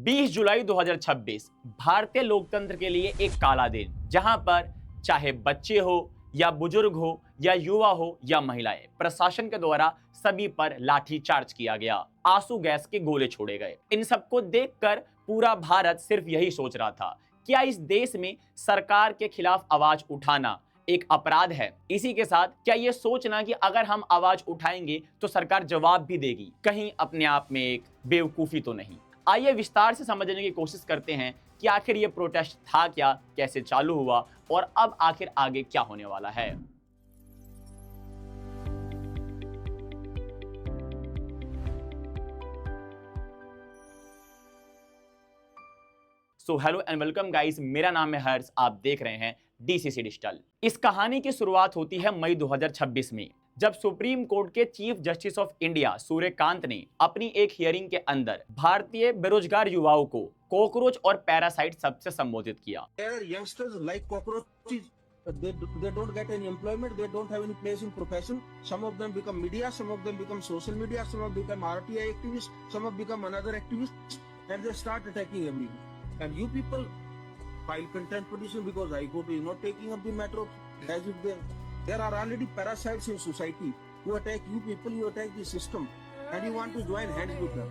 20 जुलाई 2026 भारतीय लोकतंत्र के लिए एक काला दिन, जहां पर चाहे बच्चे हो या बुजुर्ग हो या युवा हो या महिलाएं, प्रशासन के द्वारा सभी पर लाठी चार्ज किया गया, आंसू गैस के गोले छोड़े गए। इन सबको देखकर पूरा भारत सिर्फ यही सोच रहा था, क्या इस देश में सरकार के खिलाफ आवाज उठाना एक अपराध है? इसी के साथ क्या ये सोचना कि अगर हम आवाज उठाएंगे तो सरकार जवाब भी देगी, कहीं अपने आप में एक बेवकूफी तो नहीं? आइए विस्तार से समझने की कोशिश करते हैं कि आखिर ये प्रोटेस्ट था क्या, कैसे चालू हुआ और अब आखिर आगे क्या होने वाला है। So hello and welcome guys, मेरा नाम है हर्ष, आप देख रहे हैं डीसीसी डिजिटल। इस कहानी की शुरुआत होती है मई 2026 में, जब सुप्रीम कोर्ट के chief justice of India Suryakant ने अपनी एक हियरिंग के अंदर भारतीय बेरोजगार युवाओं को कॉकरोच और पैरासाइट शब्द से संबोधित किया। Youngsters like cockroaches, they don't get any employment, they don't have any place in profession. Some of them become media, some of them become social media, some of them become RTI activists, some of them become another activists, and they start attacking everyone. And you people file contempt petition because I go to not taking up the matter of as if there are already parasites in society who attack you people, you attack the system, and you want to join hands with them.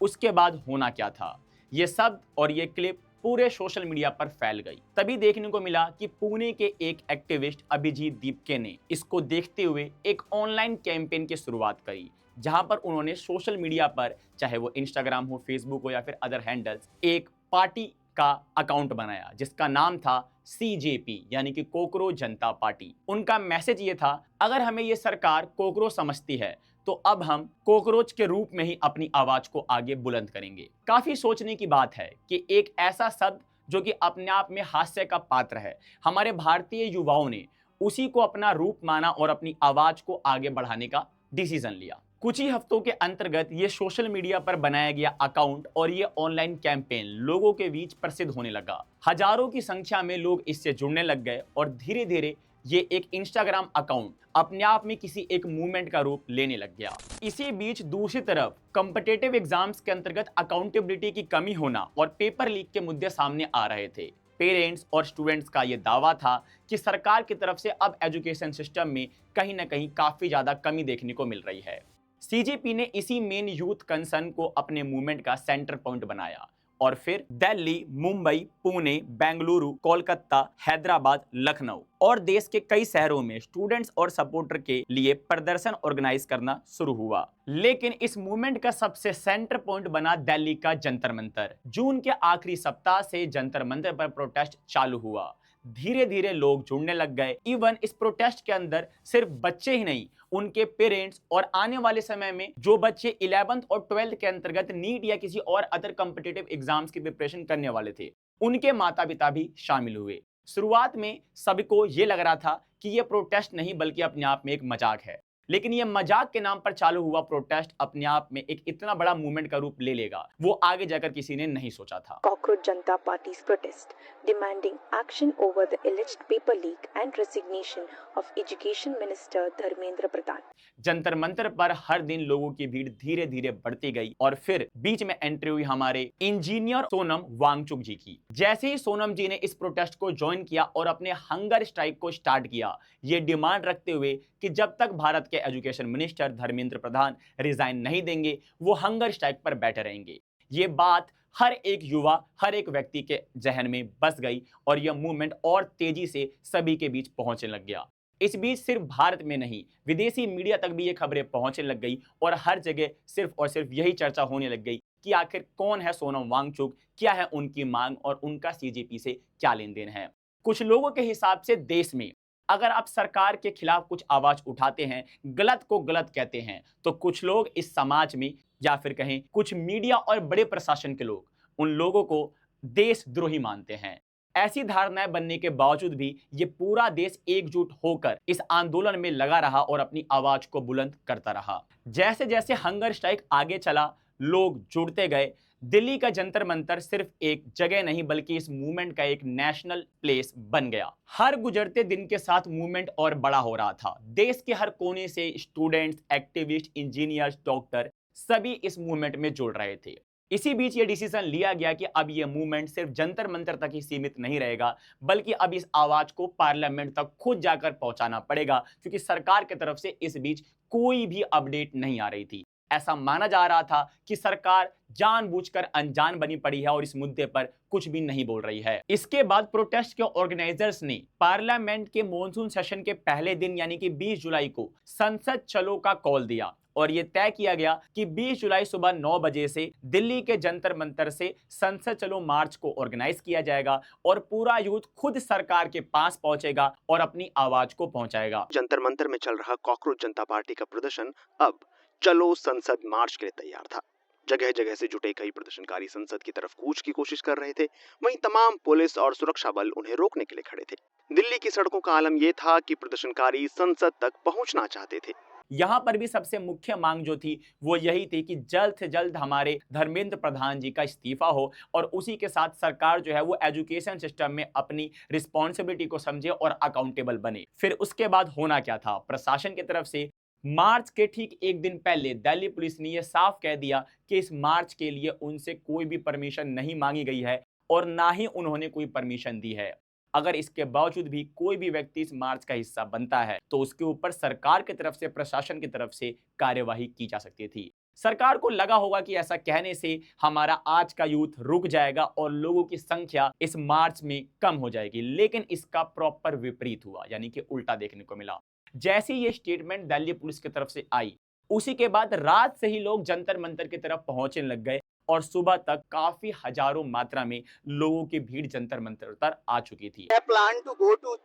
उसके बाद होना क्या था? ये शब्द और ये clip पूरे सोशल मीडिया पर फैल गई। तभी देखने को मिला कि पुणे के एक एक्टिविस्ट अभिजीत दीपके ने इसको देखते हुए एक ऑनलाइन कैंपेन की शुरुआत करी, जहां पर उन्होंने सोशल मीडिया पर, चाहे वो इंस्टाग्राम हो, फेसबुक हो या फिर अदर हैंडल्स, एक पार्टी का अकाउंट बनाया जिसका नाम था सीजेपी, यानी कि कोकरोच जनता पार्टी। उनका मैसेज ये था, अगर हमें ये सरकार कोकरोच समझती है तो अब हम कोकरोच के रूप में ही अपनी आवाज को आगे बुलंद करेंगे। काफी सोचने की बात है कि एक ऐसा शब्द जो कि अपने आप में हास्य का पात्र है, हमारे भारतीय युवाओं ने उसी को अपना रूप माना और अपनी आवाज को आगे बढ़ाने का डिसीजन लिया। कुछ ही हफ्तों के अंतर्गत ये सोशल मीडिया पर बनाया गया अकाउंट और ये ऑनलाइन कैंपेन लोगों के बीच प्रसिद्ध होने लगा। हजारों की संख्या में लोग इससे जुड़ने लग गए और धीरे धीरे ये एक इंस्टाग्राम अकाउंट अपने आप में किसी एक मूवमेंट का रूप लेने लग गया। इसी बीच दूसरी तरफ कॉम्पिटिटिव एग्जाम्स के अंतर्गत अकाउंटेबिलिटी की कमी होना और पेपर लीक के मुद्दे सामने आ रहे थे। पेरेंट्स और स्टूडेंट्स का यह दावा था कि सरकार की तरफ से अब एजुकेशन सिस्टम में कहीं ना कहीं काफी ज्यादा कमी देखने को मिल रही है। सीजेपी ने इसी मेन यूथ कंसर्न को अपने मूवमेंट का सेंटर पॉइंट बनाया और फिर दिल्ली, मुंबई, पुणे, बेंगलुरु, कोलकाता, हैदराबाद, लखनऊ और देश के कई शहरों में स्टूडेंट्स और सपोर्टर के लिए प्रदर्शन ऑर्गेनाइज करना शुरू हुआ। लेकिन इस मूवमेंट का सबसे सेंटर पॉइंट बना दिल्ली का जंतर मंतर। जून के आखिरी सप्ताह से जंतर मंतर पर प्रोटेस्ट चालू हुआ। धीरे धीरे लोग जुड़ने लग गए। इवन इस प्रोटेस्ट के अंदर सिर्फ बच्चे ही नहीं, उनके पेरेंट्स और आने वाले समय में जो बच्चे 11th और 12th के अंतर्गत नीट या किसी और अदर कॉम्पिटिटिव एग्जाम्स की प्रिपरेशन करने वाले थे, उनके माता पिता भी शामिल हुए। शुरुआत में सबको ये लग रहा था कि ये प्रोटेस्ट नहीं बल्कि अपने आप में एक मजाक है, लेकिन ये मजाक के नाम पर चालू हुआ प्रोटेस्ट अपने आप में एक इतना बड़ा मूवमेंट का रूप ले लेगा, वो आगे जाकर किसी ने नहीं सोचा था। Cockroach Janata Party's protest demanding action over the alleged paper leak and resignation of Education Minister Dharmendra Pradhan। Jantar Mantar पर हर दिन लोगों की भीड़ धीरे धीरे बढ़ती गई और फिर बीच में एंट्री हुई हमारे इंजीनियर सोनम वांगचुक जी की। जैसे ही सोनम जी ने इस प्रोटेस्ट को ज्वाइन किया और अपने हंगर स्ट्राइक को स्टार्ट किया, ये डिमांड रखते हुए कि जब तक भारत के education minister Dharmendra Pradhan resign नहीं देंगे, वो हंगर स्ट्राइक पर बैठे रहेंगे। ये बात हर एक युवा, हर एक व्यक्ति के जहन में बस गई और यह मूवमेंट और तेजी से सभी के बीच पहुंचने लग गया। इस बीच सिर्फ भारत में नहीं, विदेशी मीडिया तक भी ये खबरें पहुंचने लग गई और हर जगह सिर्फ और सिर्फ यही चर्चा होने लग गई कि आखिर कौन है सोनम वांगचुक, क्या है उनकी मांग और उनका सीजेपी से क्या लेन देन है। कुछ लोगों के हिसाब से देश में अगर आप सरकार के खिलाफ कुछ आवाज उठाते हैं, गलत को गलत कहते हैं, तो कुछ लोग इस समाज में या फिर कहें कुछ मीडिया और बड़े प्रशासन के लोग उन लोगों को देशद्रोही मानते हैं। ऐसी धारणाएं बनने के बावजूद भी ये पूरा देश एकजुट होकर इस आंदोलन में लगा रहा और अपनी आवाज को बुलंद करता रहा। जैसे जैसे हंगर स्ट्राइक आगे चला, लोग जुड़ते गए। दिल्ली का जंतर मंतर सिर्फ एक जगह नहीं बल्कि इस मूवमेंट का एक नेशनल प्लेस बन गया। हर गुजरते दिन के साथ मूवमेंट और बड़ा हो रहा था। देश के हर कोने से स्टूडेंट्स, एक्टिविस्ट, इंजीनियर्स, डॉक्टर सभी इस मूवमेंट में जुड़ रहे थे। इसी बीच ये डिसीजन लिया गया कि अब ये मूवमेंट सिर्फ जंतर मंतर तक ही सीमित नहीं रहेगा, बल्कि अब इस आवाज को पार्लियामेंट तक खुद जाकर पहुंचाना पड़ेगा, क्योंकि सरकार की तरफ से इस बीच कोई भी अपडेट नहीं आ रही थी। ऐसा माना जा रहा था कि सरकार जानबूझकर अनजान बनी पड़ी है और इस मुद्दे पर कुछ भी नहीं बोल रही है। इसके बाद प्रोटेस्ट के ऑर्गेनाइजर्स ने पार्लियामेंट के मॉनसून सेशन के पहले दिन यानी कि 20 जुलाई को संसद चलो का कॉल दिया और यह तय किया गया कि 20 जुलाई सुबह 9 बजे से दिल्ली के जंतर मंतर से संसद चलो मार्च को ऑर्गेनाइज किया जाएगा और पूरा यूथ खुद सरकार के पास पहुंचेगा और अपनी आवाज को पहुंचाएगा। जंतर मंतर में चल रहा कॉकरोच जनता पार्टी का प्रदर्शन अब चलो संसद मार्च के लिए तैयार था। जगह जगह से जुटे कई प्रदर्शनकारी संसद की तरफ कूच की कोशिश कर रहे थे, वहीं तमाम पुलिस और सुरक्षा बल उन्हें रोकने के लिए खड़े थे। दिल्ली की सड़कों का आलम यह था कि प्रदर्शनकारी संसद तक पहुंचना चाहते थे। यहां पर भी सबसे मुख्य मांग जो थी वो यही थी कि जल्द से जल्द हमारे धर्मेंद्र प्रधान जी का इस्तीफा हो और उसी के साथ सरकार जो है वो एजुकेशन सिस्टम में अपनी रिस्पॉन्सिबिलिटी को समझे और अकाउंटेबल बने। फिर उसके बाद होना क्या था, प्रशासन की तरफ से मार्च के ठीक एक दिन पहले दिल्ली पुलिस ने यह साफ कह दिया कि इस मार्च के लिए उनसे कोई भी परमिशन नहीं मांगी गई है और ना ही उन्होंने कोई परमिशन दी है। अगर इसके बावजूद भी कोई भी व्यक्ति इस मार्च का हिस्सा बनता है तो उसके ऊपर सरकार की तरफ से, प्रशासन की तरफ से कार्यवाही की जा सकती थी। सरकार को लगा होगा कि ऐसा कहने से हमारा आज का यूथ रुक जाएगा और लोगों की संख्या इस मार्च में कम हो जाएगी, लेकिन इसका प्रॉपर विपरीत हुआ, यानी कि उल्टा देखने को मिला। जैसे ये स्टेटमेंट दिल्ली पुलिस की तरफ से आई, उसी के बाद रात से ही लोग जंतर मंतर की तरफ पहुंचने लग गए और सुबह तक काफी हजारों मात्रा में लोगों की भीड़ जंतर मंतर पर आ चुकी थी। I plan to go to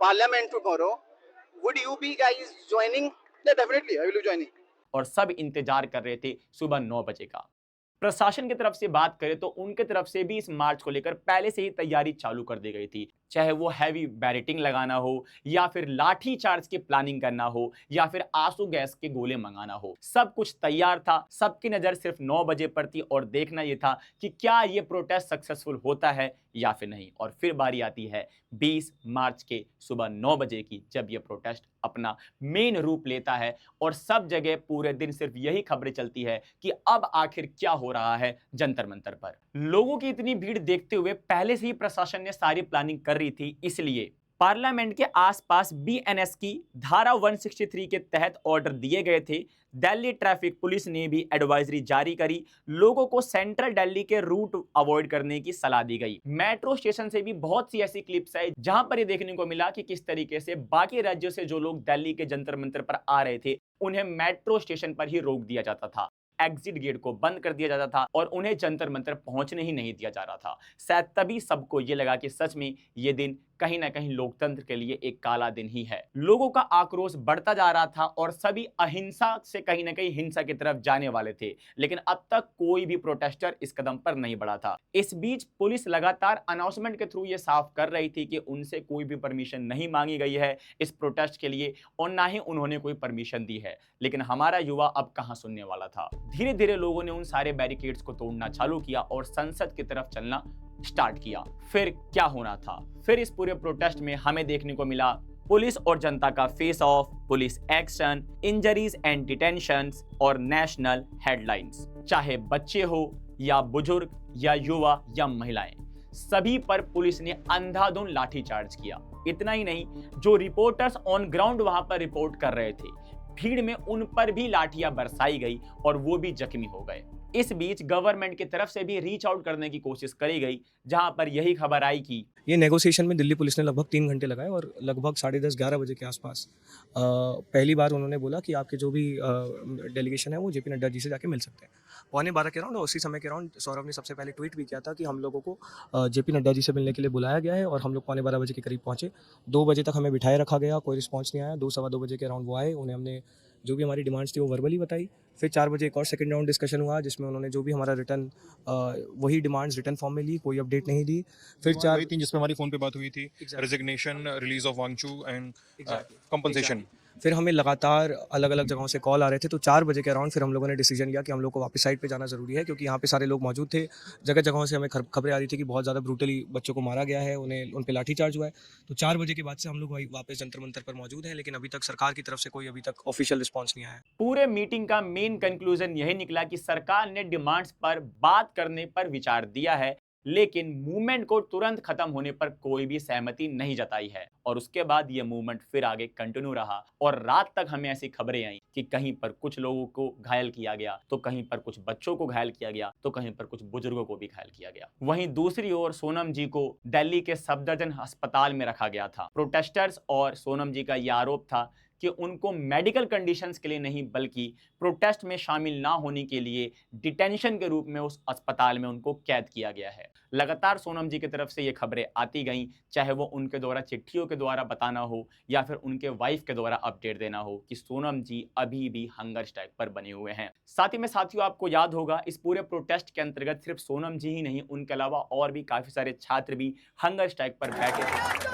Parliament tomorrow. Would you be guys joining? Yeah, definitely, I will be joining. और सब इंतजार कर रहे थे सुबह 9 बजे का। प्रशासन की तरफ से बात करें तो उनके तरफ से भी इस मार्च को लेकर पहले से ही तैयारी चालू कर दी गई थी, चाहे वो हैवी बैरिकेडिंग लगाना हो या फिर लाठी चार्ज की प्लानिंग करना हो या फिर आंसू गैस के गोले मंगाना हो, सब कुछ तैयार था। सबकी नजर सिर्फ 9 बजे पर थी और देखना यह था कि क्या ये प्रोटेस्ट सक्सेसफुल होता है या फिर नहीं। और फिर बारी आती है 20 मार्च के सुबह 9 बजे की, जब यह प्रोटेस्ट अपना मेन रूप लेता है और सब जगह पूरे दिन सिर्फ यही खबरें चलती है कि अब आखिर क्या हो रहा है जंतर मंतर पर। लोगों की इतनी भीड़ देखते हुए पहले से ही प्रशासन ने सारी प्लानिंग कर रही थी, इसलिए पार्लियामेंट के आसपास बीएनएस की धारा 163 के तहत ऑर्डर दिए गए थे। दिल्ली ट्रैफिक पुलिस ने भी एडवाइजरी जारी करी, लोगों को सेंट्रल दिल्ली के रूट अवॉइड करने की सलाह दी गई। मेट्रो स्टेशन से भी बहुत सी ऐसी क्लिप्स है जहां पर ये देखने को मिला कि किस तरीके से बाकी राज्यों से जो लोग दिल्ली के जंतर मंतर पर आ रहे थे उन्हें मेट्रो स्टेशन पर ही रोक दिया जाता था, एग्जिट गेट को बंद कर दिया जाता था और उन्हें जंतर मंतर पहुंचने ही नहीं दिया जा रहा था। शायद तभी सबको ये लगा कि सच में ये दिन कहीं ना कहीं लोकतंत्र के लिए एक काला दिन ही है। लोगों का आक्रोश बढ़ता जा रहा था और सभी अहिंसा से कहीं ना कहीं हिंसा की तरफ जाने वाले थे, लेकिन अब तक कोई भी प्रोटेस्टर इस कदम पर नहीं बढ़ा था। इस बीच पुलिस लगातार अनाउंसमेंट के थ्रू ये साफ कर रही थी कि उनसे कोई भी परमिशन नहीं मांगी गई है इस प्रोटेस्ट के लिए और ना ही उन्होंने कोई परमिशन दी है। लेकिन हमारा युवा अब कहां सुनने वाला था। धीरे धीरे लोगों ने उन सारे बैरिकेड्स को तोड़ना चालू किया और संसद की तरफ चलना स्टार्ट किया। फिर क्या होना था, फिर इस पूरे प्रोटेस्ट में हमें देखने को मिला पुलिस और जनता का face off, police action, injuries and detentions और नेशनल हेडलाइंस। चाहे बच्चे हो या बुजुर्ग या युवा या महिलाएं, सभी पर पुलिस ने अंधाधुंध लाठीचार्ज किया। इतना ही नहीं, जो रिपोर्टर्स ऑन ग्राउंड वहां पर रिपोर्ट कर रहे थे, भीड़ में उन पर भी लाठियां बरसाई गई और वो भी जख्मी हो गए। इस बीच गवर्नमेंट की तरफ से भी रीच आउट करने की कोशिश करी गई, जहां पर यही खबर आई कि ये नेगोशिएशन में दिल्ली पुलिस ने लगभग 3 घंटे लगाए और लगभग 10:30-11 बजे के आसपास पहली बार उन्होंने बोला कि आपके जो भी डेलीगेशन है वो जेपी नड्डा जी से जाके मिल सकते हैं। 11:15 के राउंड और उसी समय के राउंड सौरभ ने सबसे पहले ट्वीट भी किया था कि हम लोगों को जेपी नड्डा जी से मिलने के लिए बुलाया गया है और हम लोग 11:15 बजे के करीब पहुँचे। 2 बजे तक हमें बिठाए रखा गया, कोई रिस्पॉन्स नहीं आया। 2-2:15 बजे के राउंड वो आए, उन्हें हमने जो भी हमारी डिमांड्स थी वो वर्बली बताई। फिर 4 बजे एक और सेकंड राउंड डिस्कशन हुआ जिसमें उन्होंने जो भी हमारा रिटर्न वही डिमांड्स रिटर्न फॉर्म में ली, कोई अपडेट नहीं दी। फिर 4 जिसमें हमारी फोन पे बात हुई थी, resignation, release of Wangchu and compensation. फिर हमें लगातार अलग अलग जगहों से कॉल आ रहे थे, तो 4 बजे के अराउंड फिर हम लोगों ने डिसीजन लिया कि हम लोग को वापस साइट पे जाना ज़रूरी है, क्योंकि यहाँ पे सारे लोग मौजूद थे। जगह जगहों से हमें खबरें आ रही थी कि बहुत ज़्यादा ब्रूटली बच्चों को मारा गया है, उन पे लाठीचार्ज हुआ है। तो 4 बजे के बाद से हम लोग वही वापस जंतर मंतर पर मौजूद हैं, लेकिन अभी तक सरकार की तरफ से कोई अभी तक ऑफिशियल रिस्पॉन्स नहीं आया है। पूरे मीटिंग का मेन कंक्लूजन यही निकला कि सरकार ने डिमांड्स पर बात करने पर विचार दिया है, लेकिन मूवमेंट को तुरंत खत्म होने पर कोई भी सहमति नहीं जताई है। और उसके बाद ये मूवमेंट फिर आगे कंटिन्यू रहा और रात तक हमें ऐसी खबरें आई कि कहीं पर कुछ लोगों को घायल किया गया, तो कहीं पर कुछ बच्चों को घायल किया गया, तो कहीं पर कुछ बुजुर्गों को भी घायल किया गया। वहीं दूसरी ओर सोनम जी को दिल्ली के सफदरजंग अस्पताल में रखा गया था। प्रोटेस्टर्स और सोनम जी का यह आरोप था कि उनको मेडिकल कंडीशंस के लिए नहीं बल्कि प्रोटेस्ट में शामिल ना होने के लिए डिटेंशन के रूप में उस अस्पताल में उनको कैद किया गया है। लगातार सोनम जी की तरफ से ये खबरें आती गईं, चाहे वो उनके द्वारा चिट्ठियों के द्वारा बताना हो या फिर उनके वाइफ के द्वारा अपडेट देना हो कि सोनम जी अभी भी हंगर स्ट्राइक पर बने हुए हैं। साथ ही में साथियों, आपको याद होगा इस पूरे प्रोटेस्ट के अंतर्गत सिर्फ सोनम जी ही नहीं, उनके अलावा और भी काफी सारे छात्र भी हंगर स्ट्राइक पर बैठे थे।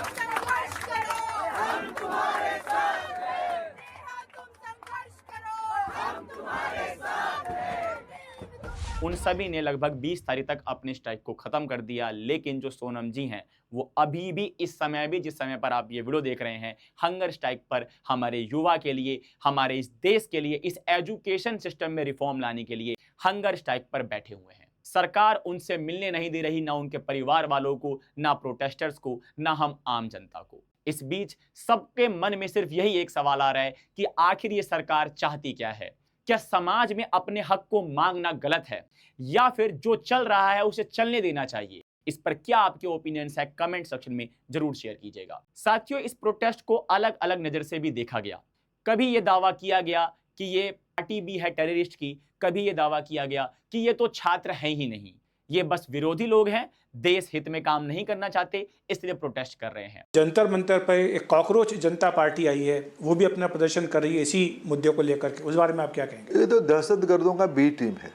उन सभी ने लगभग 20 तारीख तक अपने स्ट्राइक को खत्म कर दिया, लेकिन जो सोनम जी हैं वो अभी भी इस समय भी, जिस समय पर आप ये वीडियो देख रहे हैं, हंगर स्ट्राइक पर हमारे युवा के लिए, हमारे इस देश के लिए, इस एजुकेशन सिस्टम में रिफॉर्म लाने के लिए हंगर स्ट्राइक पर बैठे हुए हैं। सरकार उनसे मिलने नहीं दे रही, ना उनके परिवार वालों को, ना प्रोटेस्टर्स को, ना हम आम जनता को। इस बीच सबके मन में सिर्फ यही एक सवाल आ रहा है कि आखिर ये सरकार चाहती क्या है? क्या समाज में अपने हक को मांगना गलत है या फिर जो चल रहा है उसे चलने देना चाहिए? इस पर क्या आपके ओपिनियंस है, कमेंट सेक्शन में जरूर शेयर कीजिएगा। साथियों, इस प्रोटेस्ट को अलग अलग नजर से भी देखा गया। कभी ये दावा किया गया कि ये पार्टी भी है टेररिस्ट की, कभी ये दावा किया गया कि ये तो छात्र हैं ही नहीं, ये बस विरोधी लोग हैं, देश हित में काम नहीं करना चाहते, इसलिए प्रोटेस्ट कर रहे हैं। जंतर मंतर पर एक कॉकरोच जनता पार्टी आई है, वो भी अपना प्रदर्शन कर रही है इसी मुद्दे को लेकर के, उस बारे में आप क्या कहेंगे? ये तो दहशतगर्दों का बी टीम है,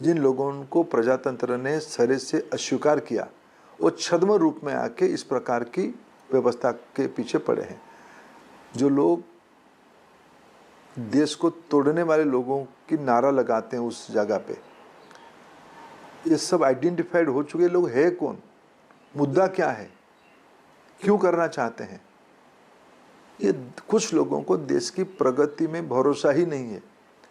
जिन लोगों को प्रजातंत्र ने सरे से अस्वीकार किया, वो छद्म रूप में आके इस प्रकार की व्यवस्था के पीछे पड़े हैं। जो लोग देश को तोड़ने वाले लोगों की नारा लगाते हैं उस जगह पे, ये सब आइडेंटिफाइड हो चुके लोग है कौन, मुद्दा क्या है, क्यों करना चाहते हैं। ये कुछ लोगों को देश की प्रगति में भरोसा ही नहीं है।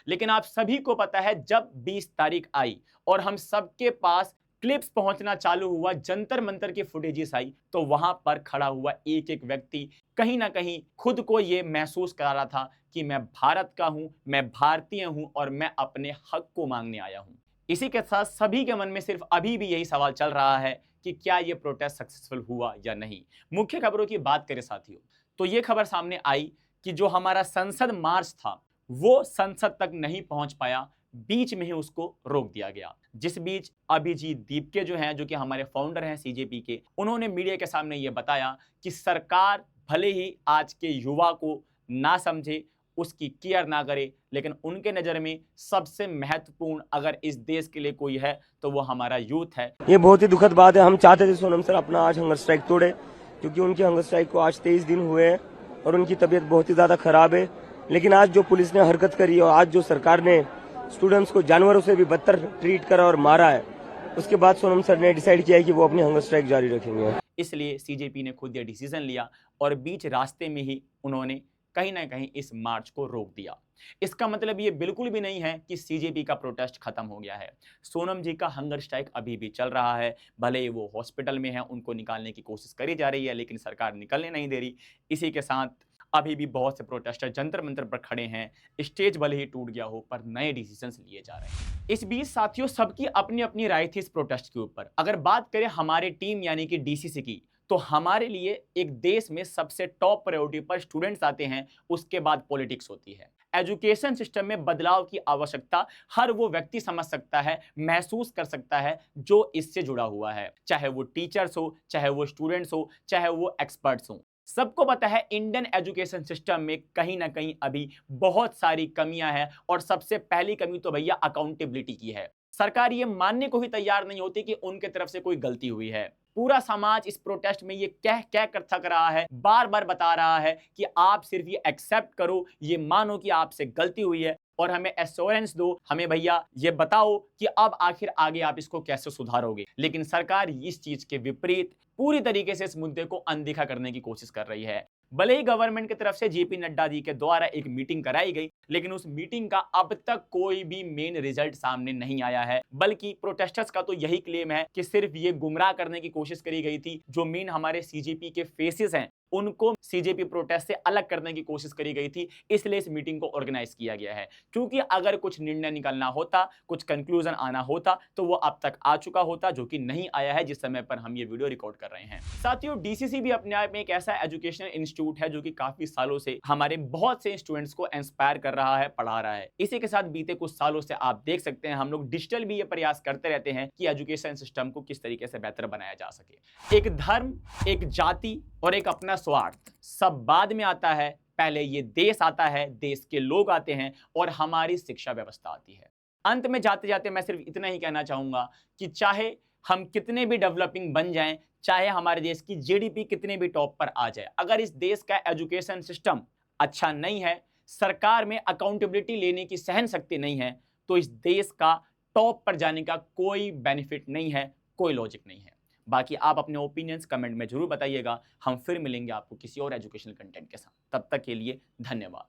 लेकिन आप सभी को पता है, जब 20 तारीख आई और हम सबके पास क्लिप्स पहुंचना चालू हुआ, जंतर मंतर की फुटेजेस आई, तो वहां पर खड़ा हुआ एक एक व्यक्ति कहीं ना कहीं खुद को ये महसूस करा रहा था कि मैं भारत का हूं, मैं भारतीय हूं और मैं अपने हक को मांगने आया हूं। इसी के साथ सभी के मन में सिर्फ अभी भी यही सवाल चल रहा है कि क्या ये प्रोटेस्ट सक्सेसफुल हुआ या नहीं। मुख्य खबरों की बात करें साथियों, तो ये खबर सामने आई कि जो हमारा संसद मार्च था वो संसद तक नहीं पहुंच पाया, बीच में ही उसको रोक दिया गया। जिस बीच अभिजीत दीपके जो हैं, जो कि हमारे फाउंडर हैं सीजेपी के, उन्होंने मीडिया के सामने ये बताया कि सरकार भले ही आज के युवा को ना समझे, उसकी केयर ना करे, लेकिन उनके नज़र में सबसे महत्वपूर्ण अगर इस देश के लिए कोई है तो वो हमारा यूथ है। ये बहुत ही दुखद बात है। हम चाहते थे सोनम सर अपना आज हंगर स्ट्राइक तोड़े, क्योंकि उनकी हंगर स्ट्राइक को आज 23 दिन हुए हैं और उनकी तबीयत बहुत ही ज़्यादा खराब है। लेकिन आज जो पुलिस ने हरकत करी और आज जो सरकार ने स्टूडेंट्स को जानवरों से भी बदतर ट्रीट करा और मारा है, उसके बाद सोनम सर ने डिसाइड किया है कि वो अपनी हंगर स्ट्राइक जारी रखेंगे। इसलिए सीजेपी ने खुद ये डिसीजन लिया और बीच रास्ते में ही उन्होंने कहीं ना कहीं इस मार्च को रोक दिया। इसका मतलब ये बिल्कुल भी नहीं है कि सीजेपी का प्रोटेस्ट खत्म हो गया है। सोनम जी का हंगर स्ट्राइक अभी भी चल रहा है, भले ही वो हॉस्पिटल में है, उनको निकालने की कोशिश करी जा रही है, लेकिन सरकार निकलने नहीं दे रही। इसी के साथ अभी भी बहुत से प्रोटेस्टर जंतर मंतर पर खड़े हैं, स्टेज भले ही टूट गया हो पर नए डिसीजंस लिए जा रहे हैं। इस बीच साथियों, सबकी अपनी अपनी राय थी इस प्रोटेस्ट के ऊपर। अगर बात करें हमारे टीम यानी कि डीसीसी की, तो हमारे लिए एक देश में सबसे टॉप प्रायोरिटी पर स्टूडेंट्स आते हैं, उसके बाद पॉलिटिक्स होती है। एजुकेशन सिस्टम में बदलाव की आवश्यकता हर वो व्यक्ति समझ सकता है, महसूस कर सकता है जो इससे जुड़ा हुआ है, चाहे वो टीचर्स हो, चाहे वो स्टूडेंट्स हो, चाहे वो एक्सपर्ट्स हो। सबको पता है इंडियन एजुकेशन सिस्टम में कहीं ना कहीं अभी बहुत सारी कमियां हैं और सबसे पहली कमी तो भैया अकाउंटेबिलिटी की है। सरकार ये मानने को ही तैयार नहीं होती कि उनके तरफ से कोई गलती हुई है। पूरा समाज इस प्रोटेस्ट में ये कह कर थक रहा है, बार बार बता रहा है कि आप सिर्फ ये एक्सेप्ट करो, ये मानो कि आपसे गलती हुई है और हमें एश्योरेंस दो, हमें भैया ये बताओ कि अब आखिर आगे आप इसको कैसे सुधारोगे। लेकिन सरकार इस चीज के विपरीत पूरी तरीके से इस मुद्दे को अनदेखा करने की कोशिश कर रही है। भले ही गवर्नमेंट की तरफ से जेपी नड्डा जी के द्वारा एक मीटिंग कराई गई, लेकिन उस मीटिंग का अब तक कोई भी मेन रिजल्ट सामने नहीं आया है। बल्कि प्रोटेस्टर्स का तो यही क्लेम है कि सिर्फ ये गुमराह करने की कोशिश करी गई थी, जो मेन हमारे सीजेपी के फेसेस हैं उनको सीजेपी प्रोटेस्ट से अलग करने की कोशिश करी गई थी, इसलिए इस मीटिंग को ऑर्गेनाइज किया गया है। क्योंकि अगर कुछ निर्णय निकलना होता, कुछ कंक्लूजन आना होता, तो वो अब तक आ चुका होता, जो कि नहीं आया है जिस समय पर हम ये वीडियो रिकॉर्ड कर रहे हैं। साथियों, डीसीसी भी अपने आप में एक ऐसा एजुकेशनल इंस्टीट्यूट है जो कि काफी सालों से हमारे बहुत से स्टूडेंट्स को इंस्पायर कर रहा है, पढ़ा रहा है। इसी के साथ बीते कुछ सालों से आप देख सकते हैं हम लोग डिजिटल भी ये प्रयास करते रहते हैं कि एजुकेशन सिस्टम को किस तरीके से बेहतर बनाया जा सके। एक धर्म, एक जाति और एक अपना स्वार्थ सब बाद में आता है, पहले ये देश आता है, देश के लोग आते हैं और हमारी शिक्षा व्यवस्था आती है। अंत में जाते जाते मैं सिर्फ इतना ही कहना चाहूंगा कि चाहे हम कितने भी डेवलपिंग बन जाएं, चाहे हमारे देश की जीडीपी कितने भी टॉप पर आ जाए, अगर इस देश का एजुकेशन सिस्टम अच्छा नहीं है, सरकार में अकाउंटेबिलिटी लेने की सहन शक्ति नहीं है, तो इस देश का टॉप पर जाने का कोई बेनिफिट नहीं है, कोई लॉजिक नहीं है। बाकी आप अपने ओपिनियंस कमेंट में जरूर बताइएगा। हम फिर मिलेंगे आपको किसी और एजुकेशनल कंटेंट के साथ। तब तक के लिए धन्यवाद।